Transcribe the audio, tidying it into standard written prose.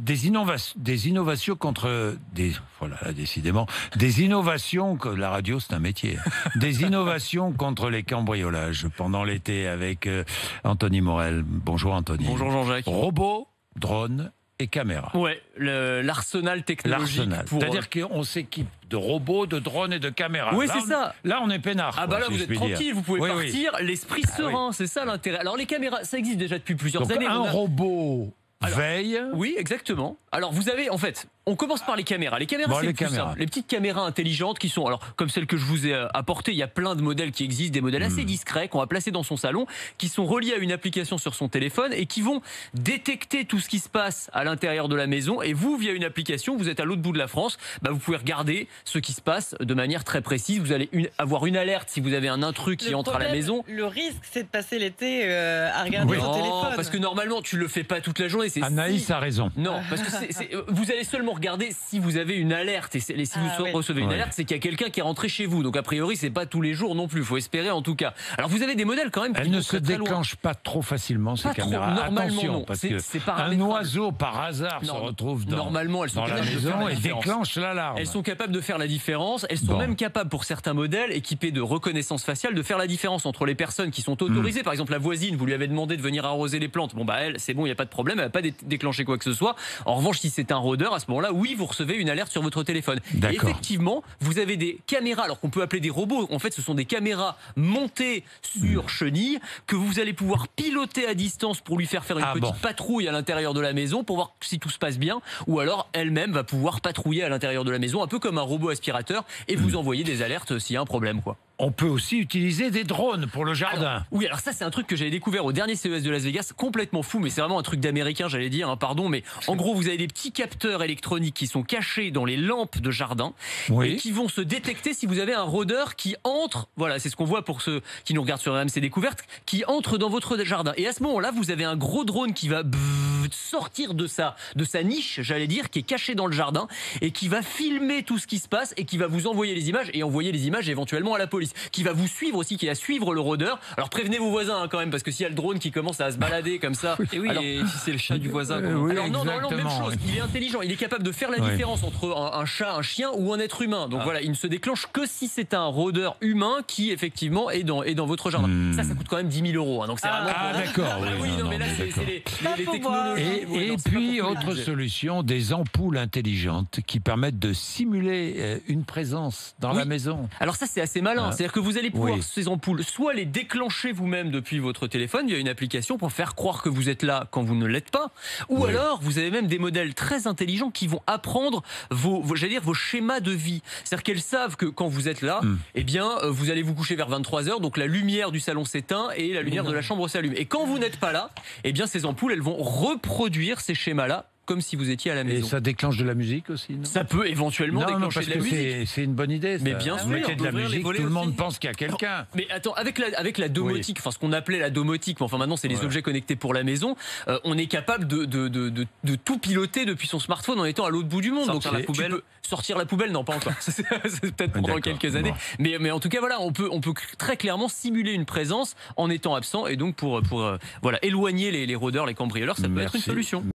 des innovations contre des, voilà, décidément, des innovations, que la radio c'est un métier, des innovations contre les cambriolages pendant l'été avec Anthony Morel. Bonjour Anthony. Bonjour Jean-Jacques. Robots, drones et caméras. Ouais, l'arsenal technologique. C'est-à-dire qu'on s'équipe de robots, de drones et de caméras. Oui, là, c'est ça. Là, on est peinard. Ah bah là, vous êtes tranquille, vous pouvez partir, l'esprit serein, c'est ça l'intérêt. Alors les caméras, ça existe déjà depuis plusieurs années. Un robot veille. Oui, exactement. Alors vous avez, en fait, on commence par les caméras. Les caméras, c'est le plus simple. Les petites caméras intelligentes qui sont, alors comme celles que je vous ai apportées, il y a plein de modèles qui existent, des modèles assez discrets qu'on va placer dans son salon, qui sont reliés à une application sur son téléphone et qui vont détecter tout ce qui se passe à l'intérieur de la maison. Et vous, via une application, vous êtes à l'autre bout de la France, bah, vous pouvez regarder ce qui se passe de manière très précise. Vous allez avoir une alerte si vous avez un intrus qui entre à la maison. Le risque, c'est de passer l'été à regarder son téléphone. Parce que normalement, tu le fais pas toute la journée. Anaïs a raison. Non, parce que vous allez seulement regarder si vous avez une alerte. Et si vous recevez une alerte, c'est qu'il y a quelqu'un qui est rentré chez vous. Donc a priori, c'est pas tous les jours non plus. Il faut espérer en tout cas. Alors vous avez des modèles quand même qui ne se déclenchent pas trop facilement ces caméras. Normalement, non. Parce que un oiseau par hasard se retrouve dans la maison et déclenche l'alarme. Elles sont capables de faire la différence. Elles sont même capables, pour certains modèles équipés de reconnaissance faciale, de faire la différence entre les personnes qui sont autorisées. Par exemple, la voisine, vous lui avez demandé de venir arroser les plantes. Bon bah elle, c'est bon, il y a pas de problème. Elle va pas déclencher quoi que ce soit. En revanche, si c'est un rôdeur, à ce moment-là, oui, vous recevez une alerte sur votre téléphone. Et effectivement, vous avez des caméras, alors qu'on peut appeler des robots. En fait, ce sont des caméras montées sur chenilles que vous allez pouvoir piloter à distance pour lui faire une petite patrouille à l'intérieur de la maison pour voir si tout se passe bien. Ou alors, elle-même va pouvoir patrouiller à l'intérieur de la maison, un peu comme un robot aspirateur, et vous envoyer des alertes s'il y a un problème, quoi. On peut aussi utiliser des drones pour le jardin. Alors ça, c'est un truc que j'avais découvert au dernier CES de Las Vegas, complètement fou, mais c'est vraiment un truc d'américain, j'allais dire, pardon, mais en gros, vous avez des petits capteurs électroniques qui sont cachés dans les lampes de jardin et qui vont se détecter si vous avez un rôdeur qui entre, voilà, c'est ce qu'on voit pour ceux qui nous regardent sur RMC Découverte, qui entre dans votre jardin. Et à ce moment-là, vous avez un gros drone qui va sortir de sa niche, j'allais dire, qui est caché dans le jardin et qui va filmer tout ce qui se passe et qui va vous envoyer les images et envoyer les images éventuellement à la police, qui va vous suivre aussi, qui va suivre le rôdeur. Alors prévenez vos voisins quand même, parce que s'il y a le drone qui commence à se balader comme ça, et si c'est le chat du voisin. Alors non, même chose. Il est intelligent, il est capable de faire la différence entre un chat, un chien ou un être humain. Donc voilà, il ne se déclenche que si c'est un rôdeur humain qui effectivement est dans votre jardin. Ça coûte quand même 10 000 €. Donc c'est vraiment. D'accord. Mais là c'est les technologies. Et puis autre solution, des ampoules intelligentes qui permettent de simuler une présence dans la maison. Alors ça c'est assez malin. C'est-à-dire que vous allez pouvoir, ces ampoules, soit les déclencher vous-même depuis votre téléphone via une application pour faire croire que vous êtes là quand vous ne l'êtes pas, ou alors vous avez même des modèles très intelligents qui vont apprendre vos schémas de vie. C'est-à-dire qu'elles savent que quand vous êtes là, eh bien vous allez vous coucher vers 23h, donc la lumière du salon s'éteint et la lumière de la chambre s'allume. Et quand vous n'êtes pas là, eh bien ces ampoules, elles vont reproduire ces schémas-là comme si vous étiez à la maison. Et ça déclenche de la musique aussi, non ? Ça peut éventuellement déclencher de la musique. C'est une bonne idée. Ça. Mais bien sûr, vous mettez de la musique, tout le monde pense qu'il y a quelqu'un. Mais attends, avec la domotique, enfin ce qu'on appelait la domotique, mais enfin maintenant c'est les objets connectés pour la maison, on est capable de tout piloter depuis son smartphone en étant à l'autre bout du monde. Sortir la poubelle. Sortir la poubelle, non pas encore. C'est peut-être pendant quelques années. Mais en tout cas voilà, on peut très clairement simuler une présence en étant absent et donc pour éloigner les rôdeurs, les cambrioleurs, ça peut être une solution.